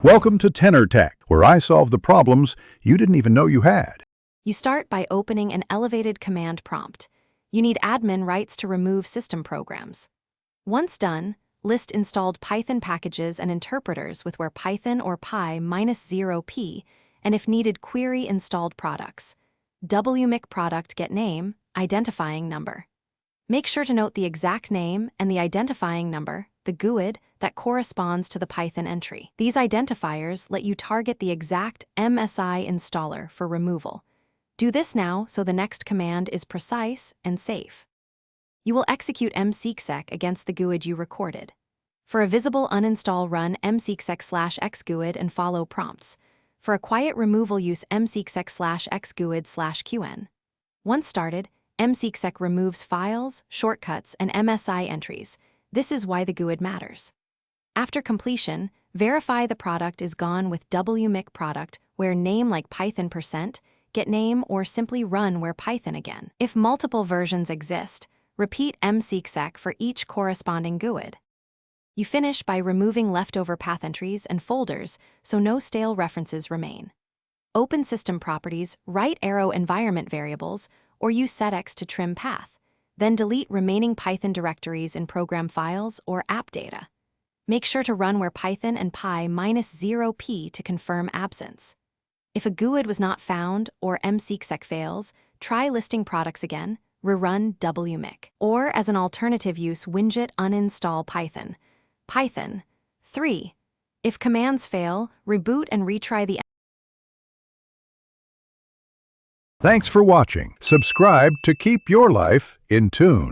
Welcome to Tenor Tech, where I solve the problems you didn't even know you had. You start by opening an elevated command prompt. You need admin rights to remove system programs. Once done, list installed Python packages and interpreters with where Python or py-0p, and if needed, query installed products. wmic product get name, identifying number. Make sure to note the exact name and the identifying number, the GUID, that corresponds to the Python entry. These identifiers let you target the exact MSI installer for removal. Do this now so the next command is precise and safe. You will execute mseexec against the GUID you recorded. For a visible uninstall, run mseexec/xguid and follow prompts. For a quiet removal, use mseexec/xguid/qn. Once started, mseexec removes files, shortcuts, and MSI entries. This is why the GUID matters. After completion, verify the product is gone with wmic product where name like Python %, get name, or simply run where Python again. If multiple versions exist, repeat mseexec for each corresponding GUID. You finish by removing leftover path entries and folders so no stale references remain. Open system properties, right arrow environment variables, or use setx to trim path. Then delete remaining Python directories in program files or app data. Make sure to run where Python and py-0p to confirm absence. If a GUID was not found or mseexec fails, try listing products again, rerun wmic. Or as an alternative, use widget uninstall Python. Python 3. If commands fail, reboot and retry the. Thanks for watching. Subscribe to keep your life in tune.